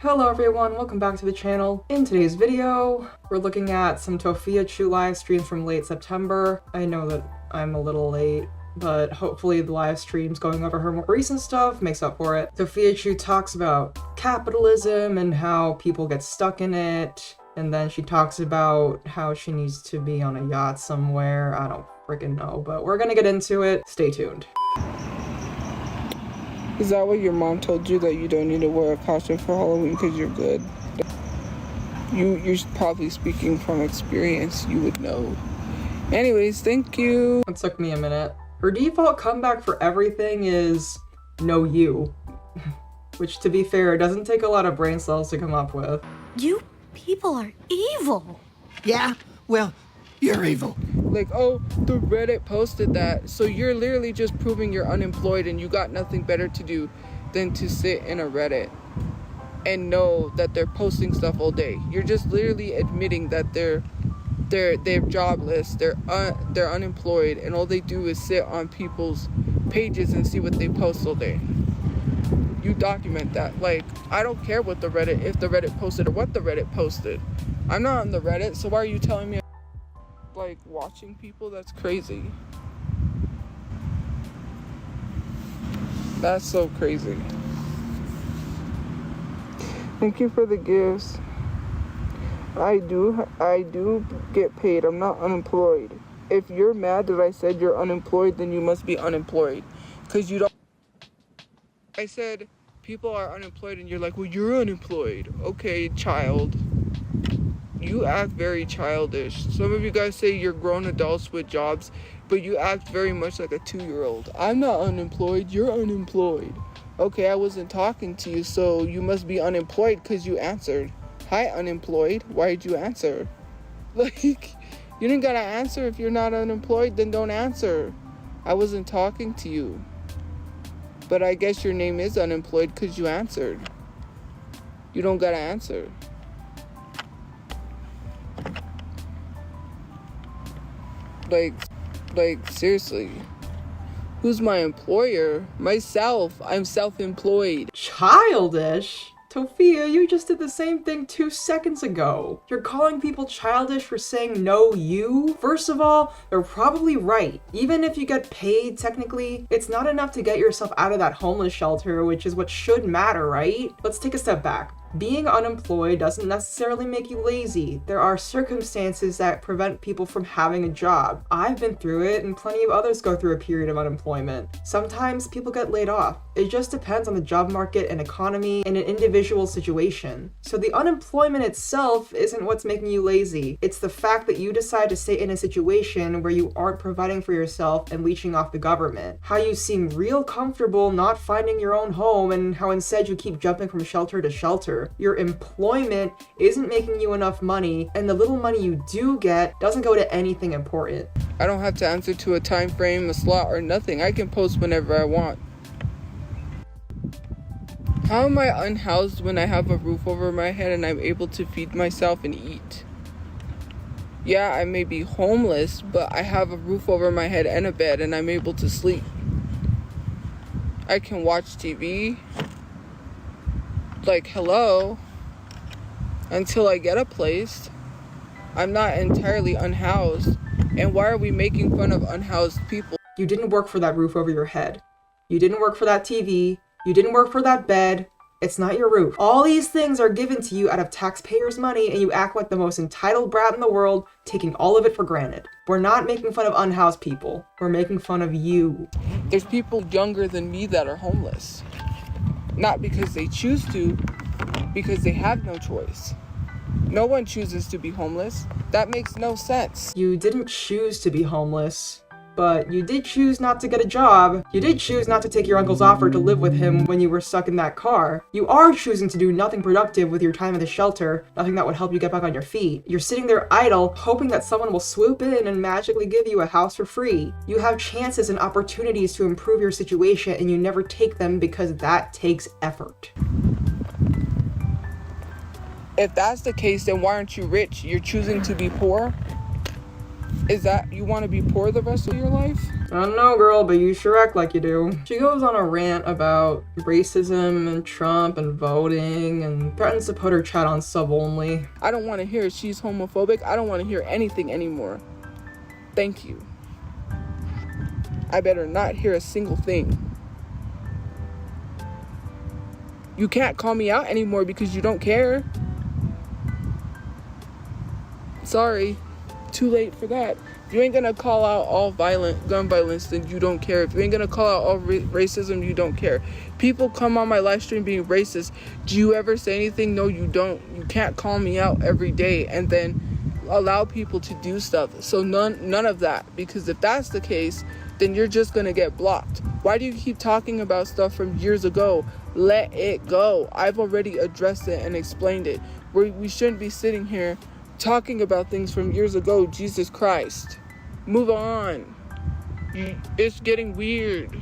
Hello everyone, welcome back to the channel. In today's video, we're looking at some Tophiachu live streams from late September. I know that I'm a little late, but hopefully the live streams going over her more recent stuff makes up for it. Tophiachu talks about capitalism and how people get stuck in it, and then she talks about how she needs to be on a yacht somewhere. I don't freaking know, but we're gonna get into it. Stay tuned. Is that what your mom told you, that you don't need to wear a costume for Halloween because you're good? You're probably speaking from experience. You would know. Anyways, thank you. It took me a minute. Her default comeback for everything is "no you," which, to be fair, doesn't take a lot of brain cells to come up with. You people are evil. Yeah, well, you're evil. Like, oh, the Reddit posted that, so you're literally just proving you're unemployed and you got nothing better to do than to sit in a Reddit and know that they're posting stuff all day. You're just literally admitting that they're jobless, they're unemployed, and all they do is sit on people's pages and see what they post all day. You document that. Like, I don't care if the Reddit posted or what the Reddit posted. I'm not on the Reddit, so why are you telling me like watching people? That's crazy. That's so crazy. Thank you for the gifts. I do get paid. I'm not unemployed. If you're mad that I said you're unemployed, then you must be unemployed, because you don't. I said people are unemployed and you're like, well, you're unemployed. Okay, child. You act very childish. Some of you guys say you're grown adults with jobs, but you act very much like a 2-year-old. I'm not unemployed, you're unemployed. Okay, I wasn't talking to you, so you must be unemployed because you answered. Hi, unemployed. Why did you answer? Like, you didn't gotta answer. If you're not unemployed, then don't answer. I wasn't talking to you. But I guess your name is unemployed because you answered. You don't gotta answer. Like, seriously. Who's my employer? Myself. I'm self-employed. Childish? Tophia, you just did the same thing 2 seconds ago. You're calling people childish for saying "no you"? First of all, they're probably right. Even if you get paid, technically, it's not enough to get yourself out of that homeless shelter, which is what should matter, right? Let's take a step back. Being unemployed doesn't necessarily make you lazy. There are circumstances that prevent people from having a job. I've been through it, and plenty of others go through a period of unemployment. Sometimes people get laid off. It just depends on the job market and economy and an individual situation. So the unemployment itself isn't what's making you lazy. It's the fact that you decide to stay in a situation where you aren't providing for yourself and leeching off the government. How you seem real comfortable not finding your own home, and how instead you keep jumping from shelter to shelter. Your employment isn't making you enough money, and the little money you do get doesn't go to anything important. I don't have to answer to a time frame, a slot, or nothing. I can post whenever I want. How am I unhoused when I have a roof over my head and I'm able to feed myself and eat? Yeah, I may be homeless, but I have a roof over my head and a bed and I'm able to sleep. I can watch TV. Like, hello, until I get a place. I'm not entirely unhoused. And why are we making fun of unhoused people? You didn't work for that roof over your head. You didn't work for that TV. You didn't work for that bed. It's not your roof. All these things are given to you out of taxpayers' money, and you act like the most entitled brat in the world, taking all of it for granted. We're not making fun of unhoused people. We're making fun of you. There's people younger than me that are homeless. Not because they choose to, because they have no choice. No one chooses to be homeless. That makes no sense. You didn't choose to be homeless, but you did choose not to get a job. You did choose not to take your uncle's offer to live with him when you were stuck in that car. You are choosing to do nothing productive with your time at the shelter, nothing that would help you get back on your feet. You're sitting there idle, hoping that someone will swoop in and magically give you a house for free. You have chances and opportunities to improve your situation, and you never take them because that takes effort. If that's the case, then why aren't you rich? You're choosing to be poor? Is that you want to be poor the rest of your life? I don't know, girl, but you sure act like you do. She goes on a rant about racism and Trump and voting and threatens to put her chat on sub only. I don't want to hear she's homophobic. I don't want to hear anything anymore. Thank you. I better not hear a single thing. You can't call me out anymore because you don't care. Sorry. Too late for that. If you ain't gonna call out all gun violence, then you don't care. If you ain't gonna call out all racism, you don't care. People come on my live stream being racist. Do you ever say anything? No, you don't. You can't call me out every day and then allow people to do stuff. So none of that. Because if that's the case, then you're just gonna get blocked. Why do you keep talking about stuff from years ago? Let it go. I've already addressed it and explained it. We shouldn't be sitting here talking about things from years ago. Jesus Christ. Move on. It's getting weird.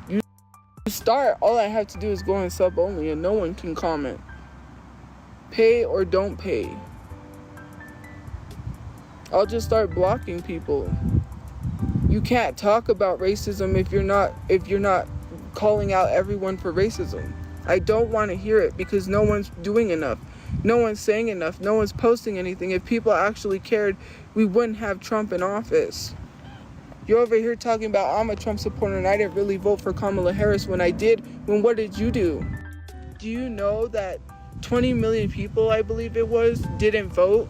You start, all I have to do is go on sub only and no one can comment. Pay or don't pay. I'll just start blocking people. You can't talk about racism if you're not calling out everyone for racism. I don't want to hear it because no one's doing enough. No one's saying enough. No one's posting anything. If people actually cared, we wouldn't have Trump in office. You're over here talking about I'm a Trump supporter and I didn't really vote for Kamala Harris when I did. When what did you do? Do you know that 20 million people, I believe it was, didn't vote?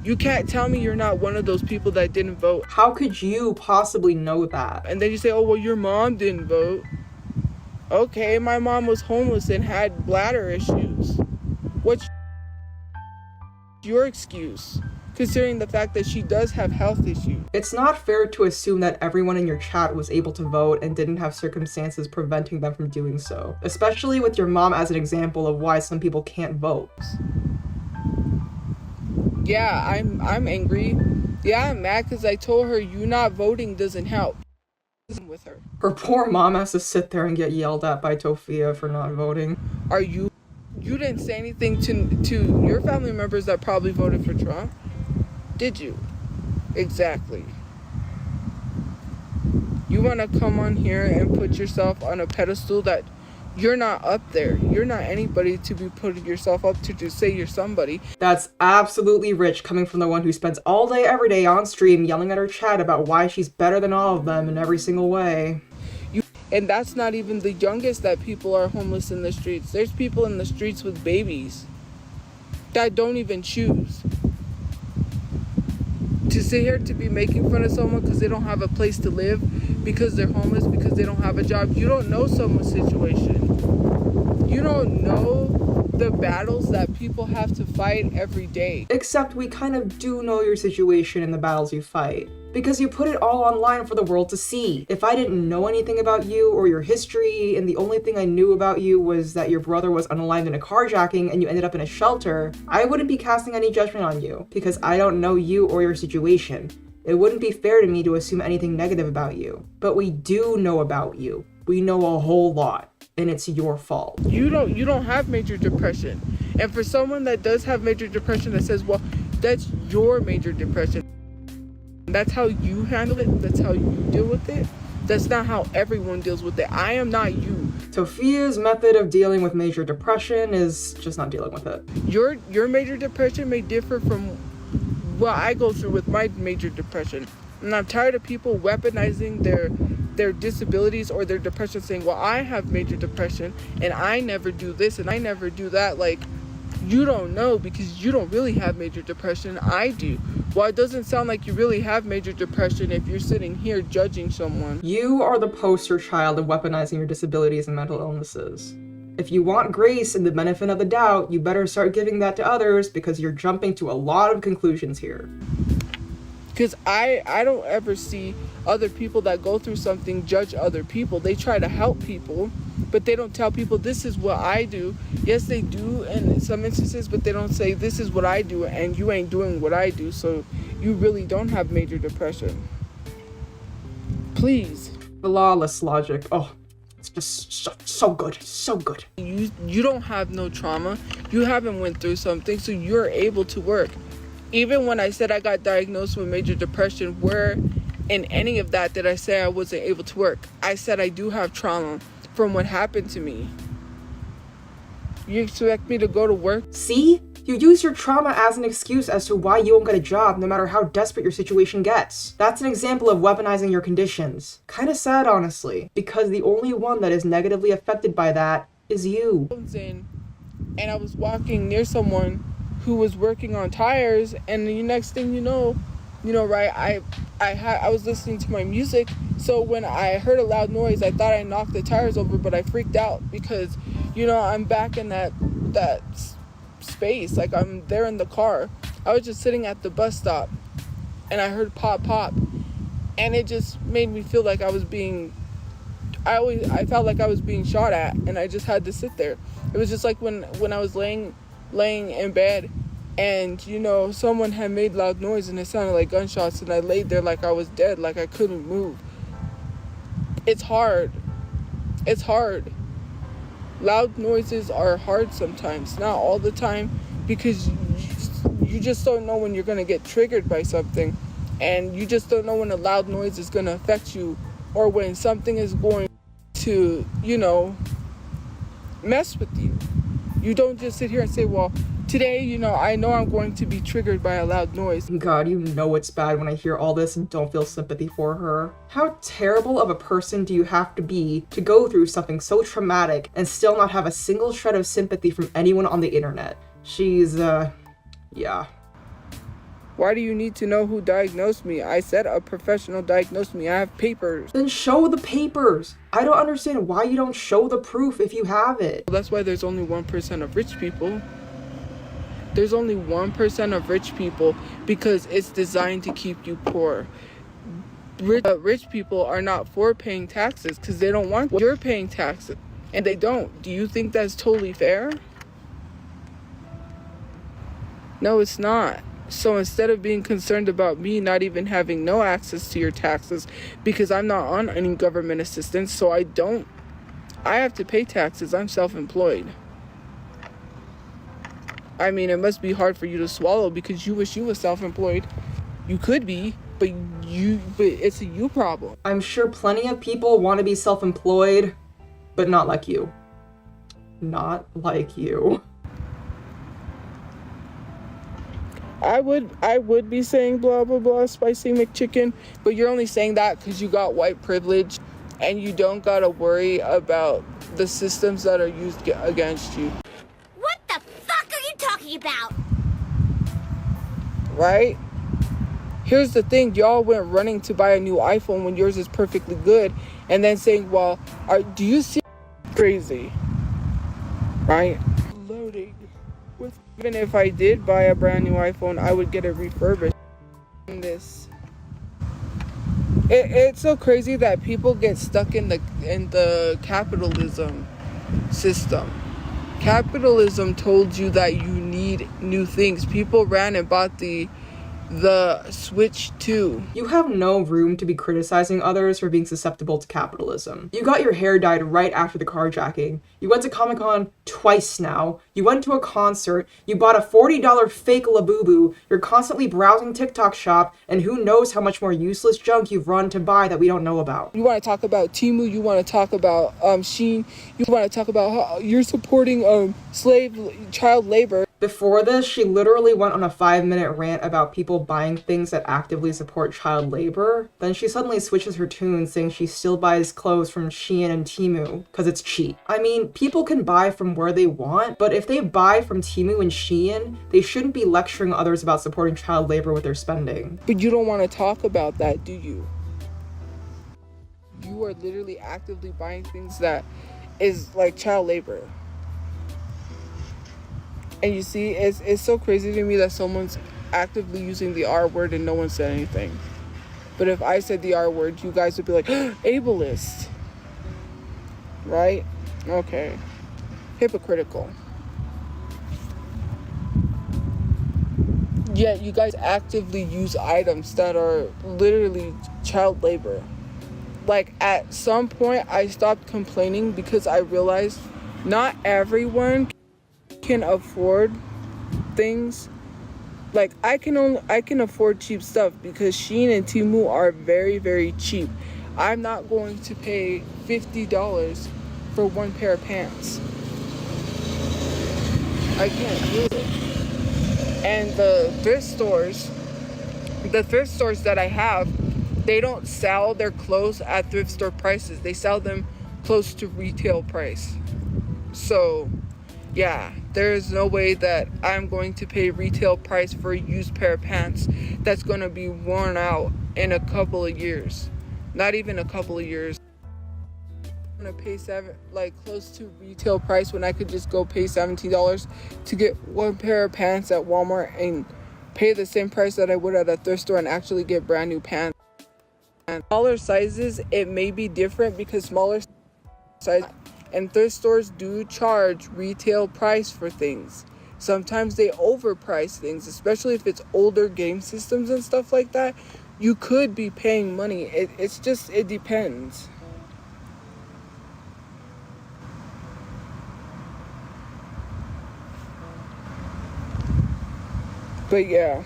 You can't tell me you're not one of those people that didn't vote. How could you possibly know that? And then you say, oh, well, your mom didn't vote. Okay, my mom was homeless and had bladder issues. What's your excuse, considering the fact that she does have health issues? It's not fair to assume that everyone in your chat was able to vote and didn't have circumstances preventing them from doing so, especially with your mom as an example of why some people can't vote. Yeah, I'm angry. Yeah, I'm mad because I told her you not voting doesn't help. With her. Her poor mom has to sit there and get yelled at by Tophia for not voting. You didn't say anything to your family members that probably voted for Trump, did you? Exactly. You want to come on here and put yourself on a pedestal that you're not up there. You're not anybody to be putting yourself up to say you're somebody. That's absolutely rich coming from the one who spends all day every day on stream yelling at her chat about why she's better than all of them in every single way. And that's not even the youngest that people are homeless in the streets. There's people in the streets with babies that don't even choose. To sit here to be making fun of someone because they don't have a place to live, because they're homeless, because they don't have a job. You don't know someone's situation. You don't know the battles that people have to fight every day. Except we kind of do know your situation and the battles you fight, because you put it all online for the world to see. If I didn't know anything about you or your history, and the only thing I knew about you was that your brother was unalive in a carjacking and you ended up in a shelter, I wouldn't be casting any judgment on you, because I don't know you or your situation. It wouldn't be fair to me to assume anything negative about you. But we do know about you. We know a whole lot, and it's your fault. You don't have major depression. And for someone that does have major depression that says, well, that's your major depression. That's how you handle it. That's how you deal with it. That's not how everyone deals with it. I am not you. Tophia's method of dealing with major depression is just not dealing with it. Your major depression may differ from what I go through with my major depression. And I'm tired of people weaponizing their disabilities or their depression, saying, well, I have major depression and I never do this and I never do that. Like, you don't know because you don't really have major depression. I do. Well, it doesn't sound like you really have major depression if you're sitting here judging someone. You are the poster child of weaponizing your disabilities and mental illnesses. If you want grace and the benefit of the doubt, you better start giving that to others, because you're jumping to a lot of conclusions here. Because I don't ever see other people that go through something judge other people. They try to help people, but they don't tell people this is what I do. Yes, they do in some instances, but they don't say this is what I do and you ain't doing what I do, so you really don't have major depression. Please. The lawless logic. Oh, It's just so good, so good. You don't have no trauma. You haven't went through something, so you're able to work. Even when I said I got diagnosed with major depression, where in any of that did I say I wasn't able to work? I said I do have trauma from what happened to me. You expect me to go to work? See? You use your trauma as an excuse as to why you won't get a job no matter how desperate your situation gets. That's an example of weaponizing your conditions. Kinda sad, honestly, because the only one that is negatively affected by that is you. And I was walking near someone who was working on tires, and the next thing you know, right, I was listening to my music, so when I heard a loud noise, I thought I knocked the tires over, but I freaked out because, I'm back in that space, like I'm there in the car. I was just sitting at the bus stop, and I heard pop, and it just made me feel like I felt like I was being shot at, and I just had to sit there. It was just like when I was laying in bed, and someone had made loud noise and it sounded like gunshots, and I laid there like I was dead, like I couldn't move. It's hard. Loud noises are hard sometimes, not all the time, because you just don't know when you're going to get triggered by something, and you just don't know when a loud noise is going to affect you, or when something is going to, mess with you. You don't just sit here and say, well, today, I know I'm going to be triggered by a loud noise. God, you know it's bad when I hear all this and don't feel sympathy for her. How terrible of a person do you have to be to go through something so traumatic and still not have a single shred of sympathy from anyone on the internet? She's, yeah. Why do you need to know who diagnosed me? I said a professional diagnosed me. I have papers. Then show the papers. I don't understand why you don't show the proof if you have it. That's why there's only 1% of rich people. There's only 1% of rich people because it's designed to keep you poor. Rich people are not for paying taxes because they don't want you're paying taxes, and they don't. Do you think that's totally fair? No, it's not. So instead of being concerned about me not even having no access to your taxes, because I'm not on any government assistance, so I have to pay taxes. I'm self-employed. I mean, it must be hard for you to swallow because you wish you were self-employed. You could be, but it's a you problem. I'm sure plenty of people want to be self-employed, but not like you. Not like you. I would be saying blah blah blah spicy McChicken, but you're only saying that because you got white privilege and you don't gotta worry about the systems that are used against you. What the fuck are you talking about? Right? Here's the thing, y'all went running to buy a new iPhone when yours is perfectly good, and then saying, well, do you see crazy? Right? Loading. Even if I did buy a brand new iPhone, I would get it refurbished. It's so crazy that people get stuck in the capitalism system. Capitalism told you that you need new things. People ran and bought the Switch 2. You have no room to be criticizing others for being susceptible to capitalism. You got your hair dyed right after the carjacking. You went to Comic-Con twice now. You went to a concert. You bought a $40 fake Labubu. You're constantly browsing TikTok shop, and who knows how much more useless junk you've run to buy that we don't know about. You want to talk about Temu, you want to talk about Shein, you want to talk about how you're supporting child labor. Before this, she literally went on a 5-minute rant about people buying things that actively support child labor. Then she suddenly switches her tune, saying she still buys clothes from Shein and Temu because it's cheap. I mean, people can buy from where they want, but if they buy from Temu and Shein, they shouldn't be lecturing others about supporting child labor with their spending. But you don't want to talk about that, do you? You are literally actively buying things that is like child labor. And you see, it's so crazy to me that someone's actively using the R word and no one said anything. But if I said the R word, you guys would be like, ableist. Right? Okay. Hypocritical. Yet you guys actively use items that are literally child labor. like at some point I stopped complaining because I realized not everyone can afford things. Like I can afford cheap stuff because Shein and Temu are very, very cheap. I'm not going to pay $50 for one pair of pants. I can't do it. And the thrift stores that I have, they don't sell their clothes at thrift store prices. They sell them close to retail price. So yeah, there is no way that I'm going to pay retail price for a used pair of pants that's going to be worn out in a couple of years. Not even a couple of years. I'm going to pay close to retail price when I could just go pay $17 to get one pair of pants at Walmart and pay the same price that I would at a thrift store and actually get brand new pants. And smaller sizes, it may be different because smaller size and thrift stores do charge retail price for things. Sometimes they overprice things, especially if it's older game systems and stuff like that. You could be paying money. It depends. But yeah.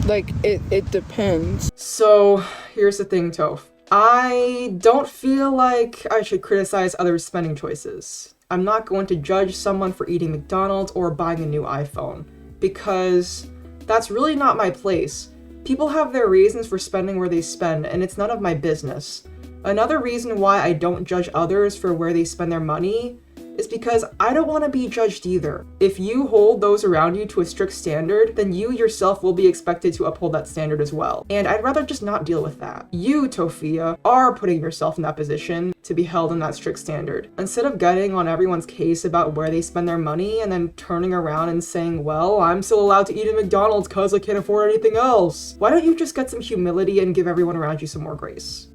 Like, it depends. So, here's the thing, Toph. I don't feel like I should criticize others' spending choices. I'm not going to judge someone for eating McDonald's or buying a new iPhone, because that's really not my place. People have their reasons for spending where they spend, and it's none of my business. Another reason why I don't judge others for where they spend their money is because I don't want to be judged either. If you hold those around you to a strict standard, then you yourself will be expected to uphold that standard as well. And I'd rather just not deal with that. You, Tophia, are putting yourself in that position to be held in that strict standard. Instead of getting on everyone's case about where they spend their money and then turning around and saying, well, I'm still allowed to eat at McDonald's because I can't afford anything else. Why don't you just get some humility and give everyone around you some more grace?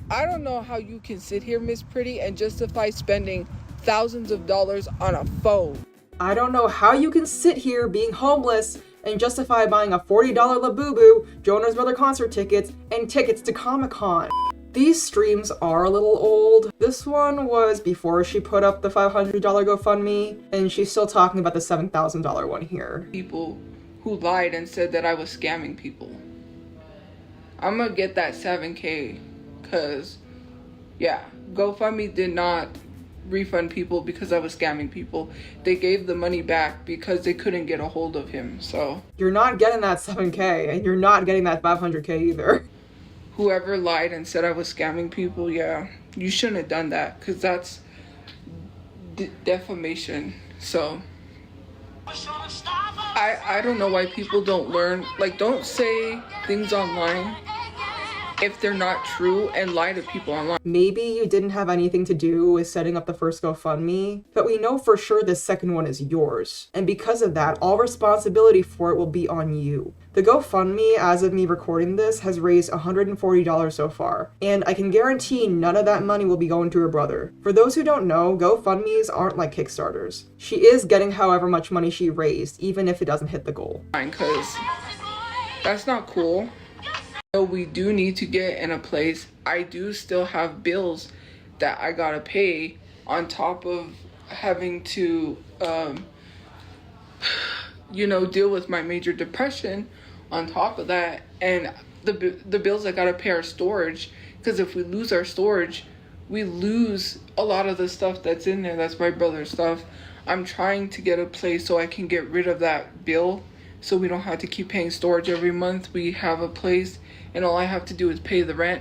I don't know how you can sit here, Miss Pretty, and justify spending thousands of dollars on a phone. I don't know how you can sit here being homeless and justify buying a $40 Labubu, Jonas Brother concert tickets, and tickets to Comic-Con. These streams are a little old. This one was before she put up the $500 GoFundMe, and she's still talking about the $7,000 one here. People who lied and said that I was scamming people. I'm gonna get that 7K, cause yeah, GoFundMe did not refund people because I was scamming people. They gave the money back because they couldn't get a hold of him. So you're not getting that 7K, and you're not getting that 500K either. Whoever lied and said I was scamming people, yeah, you shouldn't have done that, because that's defamation. So I don't know why people don't learn. Like, don't say things online if they're not true and lie to people online. Maybe you didn't have anything to do with setting up the first GoFundMe, but we know for sure the second one is yours. And because of that, all responsibility for it will be on you. The GoFundMe, as of me recording this, has raised $140 so far, and I can guarantee none of that money will be going to her brother. For those who don't know, GoFundMes aren't like Kickstarters. She is getting however much money she raised, even if it doesn't hit the goal. Because that's not cool. So we do need to get in a place. I do still have bills that I gotta pay on top of having to, deal with my major depression on top of that. And the bills I gotta pay are storage, because if we lose our storage, we lose a lot of the stuff that's in there. That's my brother's stuff. I'm trying to get a place so I can get rid of that bill, so we don't have to keep paying storage every month. We have a place and all I have to do is pay the rent.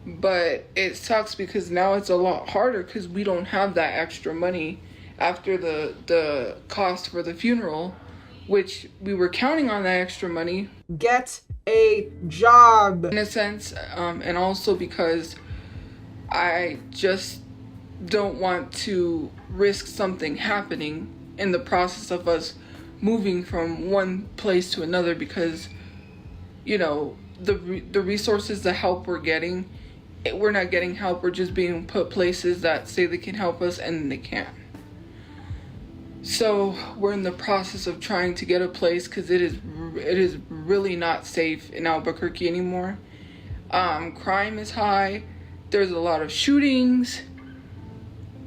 But it sucks because now it's a lot harder because we don't have that extra money after the cost for the funeral, which we were counting on that extra money. Get a job! In a sense, and also because I just don't want to risk something happening in the process of us moving from one place to another, because the resources, the help we're getting, we're not getting help. We're just being put places that say they can help us and they can't. So we're in the process of trying to get a place, because it is really not safe in Albuquerque anymore. Crime is high. There's a lot of shootings.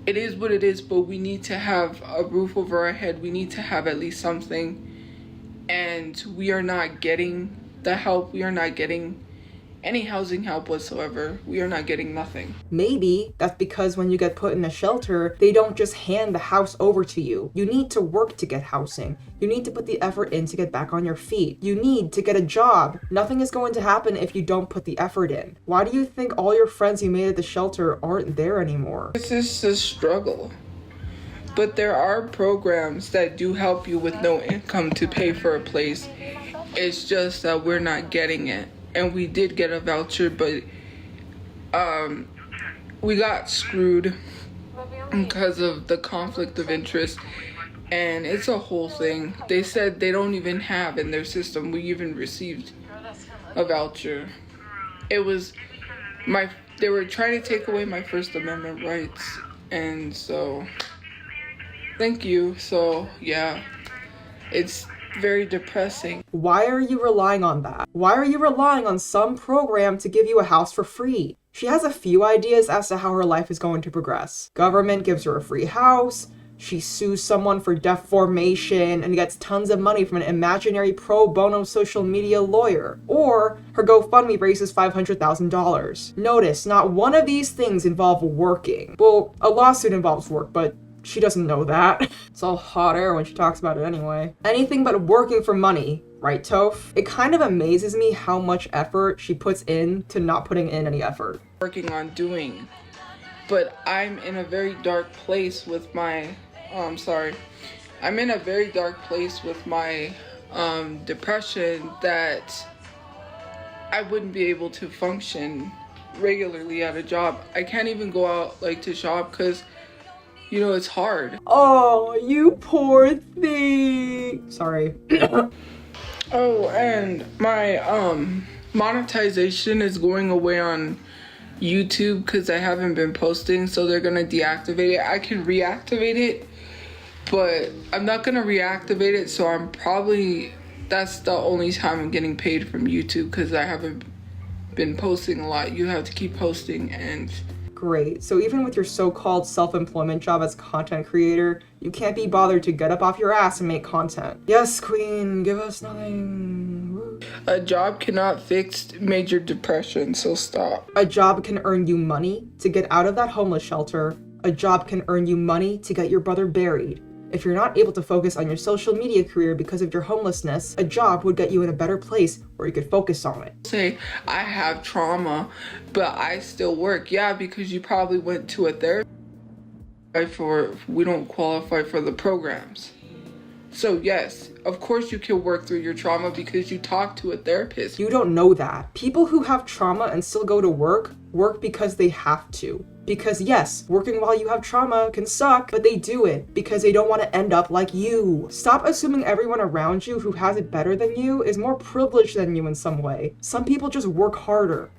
It is what it is, but we need to have a roof over our head. We need to have at least something. And we are not getting the help. We are not getting any housing help whatsoever. We are not getting nothing. Maybe that's because when you get put in a shelter, they don't just hand the house over to you. You need to work to get housing. You need to put the effort in to get back on your feet. You need to get a job. Nothing is going to happen if you don't put the effort in. Why do you think all your friends you made at the shelter aren't there anymore? This is a struggle. But there are programs that do help you with no income to pay for a place. It's just that we're not getting it. And we did get a voucher, but we got screwed because of the conflict of interest. And it's a whole thing. They said they don't even have in their system we even received a voucher. It was they were trying to take away my First Amendment rights. And so, thank you. So, yeah, it's very depressing. Why are you relying on that? Why are you relying on some program to give you a house for free? She has a few ideas as to how her life is going to progress. Government gives her a free house, she sues someone for defamation and gets tons of money from an imaginary pro bono social media lawyer. Or her GoFundMe raises $500,000. Notice, not one of these things involve working. Well, a lawsuit involves work, but she doesn't know that. It's all hot air when she talks about it anyway. Anything but working for money, right, Toph? It kind of amazes me how much effort she puts in to not putting in any effort. Working on doing. But I'm in a very dark place with my, I'm in a very dark place with my depression that I wouldn't be able to function regularly at a job. I can't even go out to shop because it's hard. Oh, you poor thing. Sorry. Oh, and my monetization is going away on YouTube because I haven't been posting, so they're gonna deactivate it. I can reactivate it, but I'm not gonna reactivate it, so that's the only time I'm getting paid from YouTube because I haven't been posting a lot. You have to keep posting. And great. So even with your so-called self-employment job as a content creator, you can't be bothered to get up off your ass and make content. Yes, queen, give us nothing. Woo. A job cannot fix major depression, so stop. A job can earn you money to get out of that homeless shelter. A job can earn you money to get your brother buried. If you're not able to focus on your social media career because of your homelessness, a job would get you in a better place where you could focus on it. Say, I have trauma, but I still work. Yeah, because you probably went to a therapist. We don't qualify for the programs. So yes, of course you can work through your trauma because you talk to a therapist. You don't know that. People who have trauma and still go to work because they have to. Because yes, working while you have trauma can suck, but they do it because they don't want to end up like you. Stop assuming everyone around you who has it better than you is more privileged than you in some way. Some people just work harder.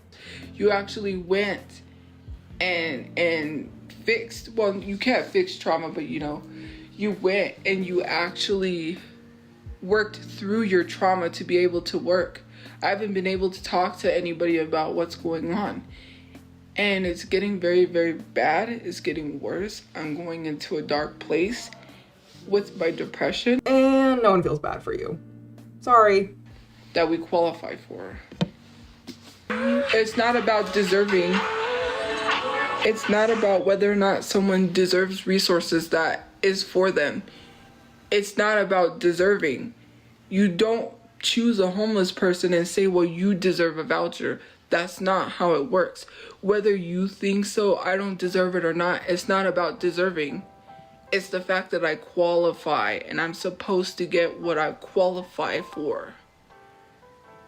You actually went and fixed, well, you can't fix trauma, but you went and you actually worked through your trauma to be able to work. I haven't been able to talk to anybody about what's going on. And it's getting very, very bad. It's getting worse. I'm going into a dark place with my depression. And no one feels bad for you. Sorry. That we qualify for. It's not about deserving. It's not about whether or not someone deserves resources that is for them. It's not about deserving. You don't choose a homeless person and say, well, you deserve a voucher. That's not how it works. Whether you think so, I don't deserve it or not, it's not about deserving. It's the fact that I qualify and I'm supposed to get what I qualify for.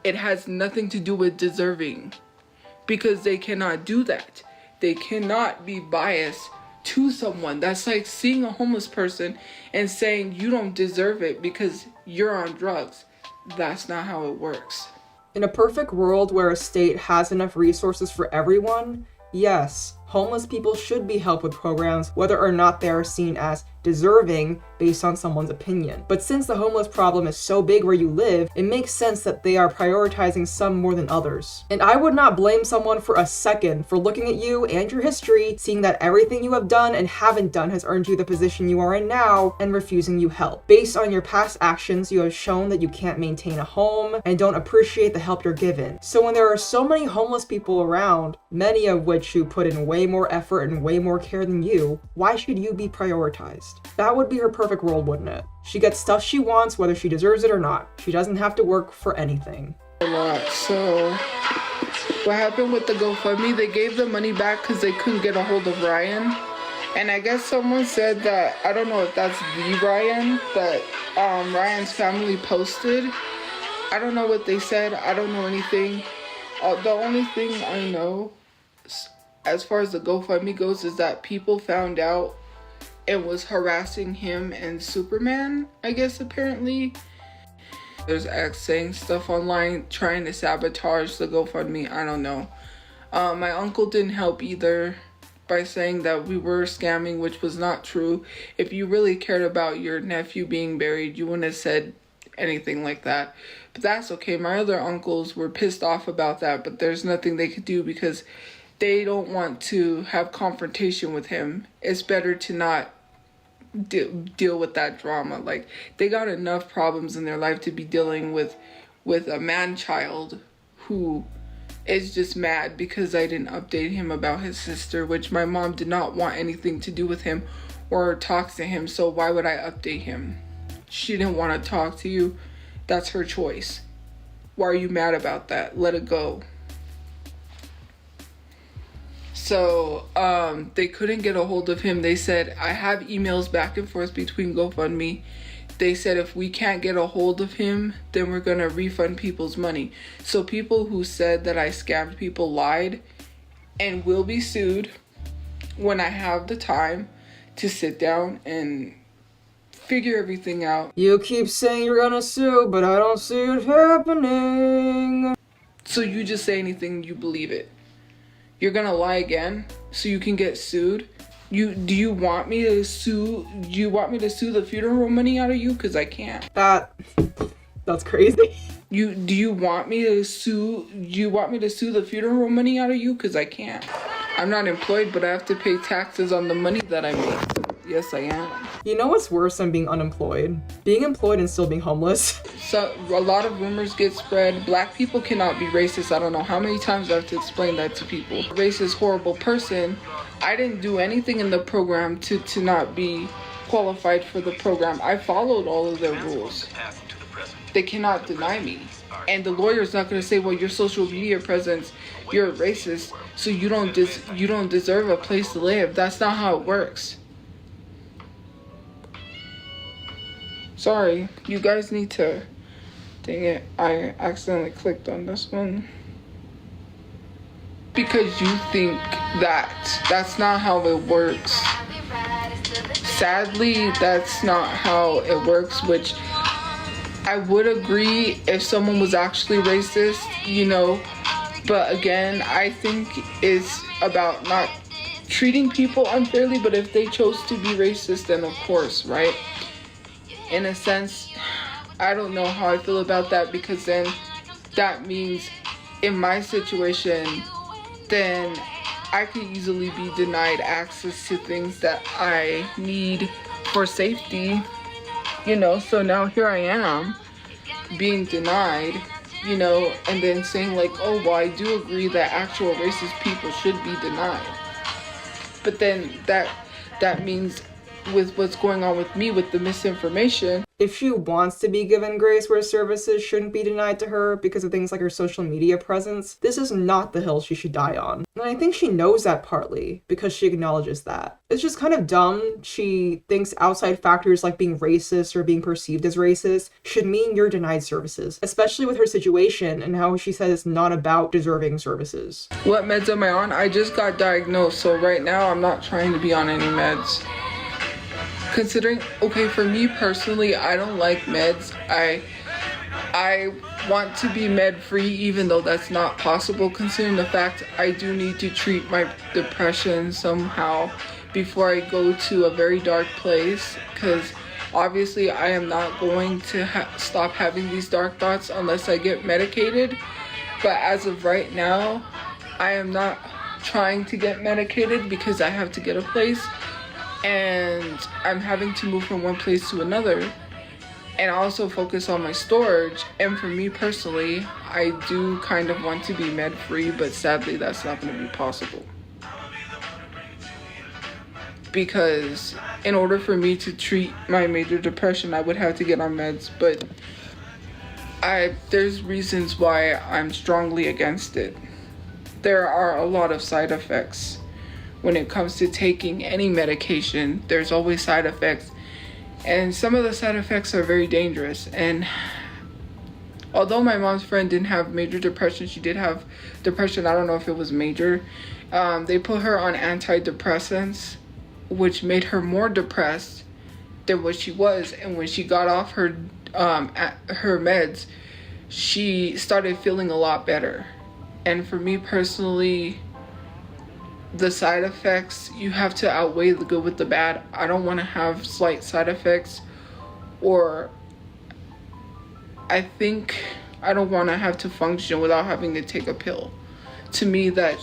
It has nothing to do with deserving because they cannot do that. They cannot be biased to someone. That's like seeing a homeless person and saying you don't deserve it because you're on drugs. That's not how it works. In a perfect world where a state has enough resources for everyone, yes, Homeless people should be helped with programs whether or not they are seen as deserving based on someone's opinion. But since the homeless problem is so big where you live, it makes sense that they are prioritizing some more than others. And I would not blame someone for a second for looking at you and your history, seeing that everything you have done and haven't done has earned you the position you are in now, and refusing you help. Based on your past actions, you have shown that you can't maintain a home and don't appreciate the help you're given. So when there are so many homeless people around, many of which who put in way more effort and way more care than you, why should you be prioritized? That would be her perfect world, wouldn't it? She gets stuff she wants whether she deserves it or not. She doesn't have to work for anything. A lot. So what happened with the GoFundMe, they gave the money back because they couldn't get a hold of Ryan. And I guess someone said that, I don't know if that's the Ryan, that Ryan's family posted. I don't know what they said. I don't know anything. The only thing I know as far as the GoFundMe goes is that people found out and was harassing him and Superman, I guess, apparently. There's X saying stuff online trying to sabotage the GoFundMe. I don't know. My uncle didn't help either by saying that we were scamming, which was not true. If you really cared about your nephew being buried, you wouldn't have said anything like that. But that's okay. My other uncles were pissed off about that, but there's nothing they could do because they don't want to have confrontation with him. It's better to not deal with that drama. Like, they got enough problems in their life to be dealing with a man-child who is just mad because I didn't update him about his sister, which my mom did not want anything to do with him or talk to him, so why would I update him? She didn't want to talk to you. That's her choice. Why are you mad about that? Let it go. So, they couldn't get a hold of him. They said, I have emails back and forth between GoFundMe. They said if we can't get a hold of him, then we're going to refund people's money. So people who said that I scammed people lied and will be sued when I have the time to sit down and figure everything out. You keep saying you're gonna sue, but I don't see it happening. So you just say anything, you believe it. You're gonna lie again so you can get sued? Do you want me to sue? Do you want me to sue the funeral money out of you? Cause I can't. That's crazy. Do you want me to sue? Do you want me to sue the funeral money out of you? Cause I can't. I'm not employed, but I have to pay taxes on the money that I make. Yes, I am. You know what's worse than being unemployed? Being employed and still being homeless. So a lot of rumors get spread. Black people cannot be racist. I don't know how many times I have to explain that to people. Racist, horrible person. I didn't do anything in the program to not be qualified for the program. I followed all of their rules. They cannot deny me. And the lawyer's not going to say, well, your social media presence, you're a racist, so you don't deserve a place to live. That's not how it works. Sorry, you guys need to... Dang it, I accidentally clicked on this one. Because you think that's not how it works. Sadly, that's not how it works, which I would agree if someone was actually racist, you know. But again, I think it's about not treating people unfairly, but if they chose to be racist, then of course, right? In a sense, I don't know how I feel about that, because then that means in my situation, then I could easily be denied access to things that I need for safety, you know. So now here I am being denied, you know, and then saying like, oh, well, I do agree that actual racist people should be denied. But then that means with what's going on with me with the misinformation. If she wants to be given grace where services shouldn't be denied to her because of things like her social media presence, this is not the hill she should die on. And I think she knows that partly because she acknowledges that. It's just kind of dumb. She thinks outside factors like being racist or being perceived as racist should mean you're denied services, especially with her situation and how she says it's not about deserving services. What meds am I on? I just got diagnosed, so right now I'm not trying to be on any meds. Considering, okay, for me personally, I don't like meds. I I want to be med-free, even though that's not possible, considering the fact I do need to treat my depression somehow before I go to a very dark place, because obviously I am not going to stop having these dark thoughts unless I get medicated. But as of right now, I am not trying to get medicated because I have to get a place, and I'm having to move from one place to another, and also focus on my storage. And for me personally, I do kind of want to be med-free, but sadly that's not going to be possible. Because in order for me to treat my major depression, I would have to get on meds, but there's reasons why I'm strongly against it. There are a lot of side effects. When it comes to taking any medication, there's always side effects. And some of the side effects are very dangerous. And although my mom's friend didn't have major depression, she did have depression. I don't know if it was major. They put her on antidepressants, which made her more depressed than what she was. And when she got off her meds, she started feeling a lot better. And for me personally, the side effects, you have to outweigh the good with the bad. I don't want to have slight side effects, or I think I don't want to have to function without having to take a pill. To me, that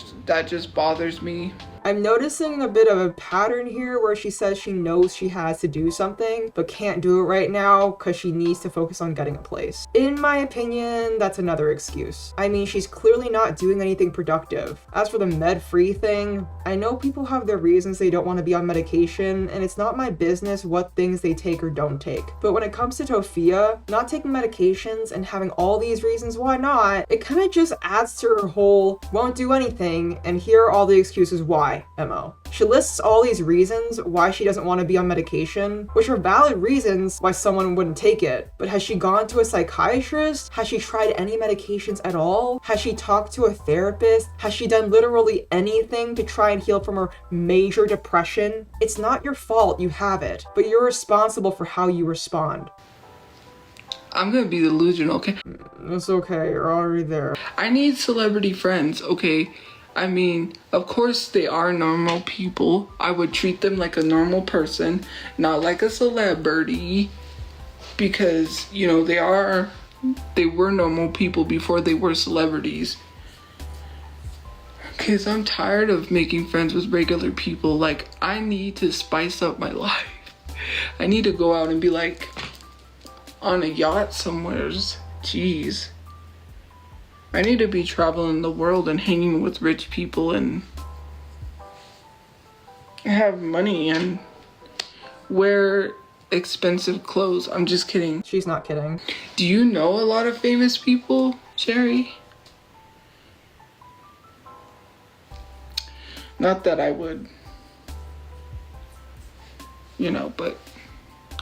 just bothers me. I'm noticing a bit of a pattern here where she says she knows she has to do something, but can't do it right now because she needs to focus on getting a place. In my opinion, that's another excuse. I mean, she's clearly not doing anything productive. As for the med-free thing, I know people have their reasons they don't want to be on medication, and it's not my business what things they take or don't take. But when it comes to Tophia, not taking medications and having all these reasons why not, it kind of just adds to her whole won't do anything, and here are all the excuses why MO. She lists all these reasons why she doesn't want to be on medication, which are valid reasons why someone wouldn't take it. But has she gone to a psychiatrist? Has she tried any medications at all? Has she talked to a therapist? Has she done literally anything to try and heal from her major depression? It's not your fault you have it, but you're responsible for how you respond. I'm gonna be delusional, okay? It's okay, you're already there. I need celebrity friends, okay? I mean, of course they are normal people. I would treat them like a normal person, not like a celebrity, because, you know, they were normal people before they were celebrities. Because I'm tired of making friends with regular people. Like, I need to spice up my life. I need to go out and be like on a yacht somewhere. Jeez. I need to be traveling the world and hanging with rich people and have money and wear expensive clothes. I'm just kidding. She's not kidding. Do you know a lot of famous people, Sherry? Not that I would, you know, but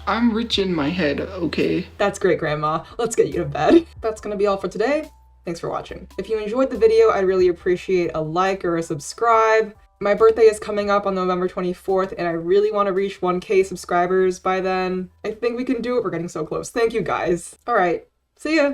I'm rich in my head, okay? That's great, Grandma. Let's get you to bed. That's gonna be all for today. Thanks for watching. If you enjoyed the video, I'd really appreciate a like or a subscribe. My birthday is coming up on November 24th, and I really want to reach 1K subscribers by then. I think we can do it. We're getting so close. Thank you, guys. All right. See ya.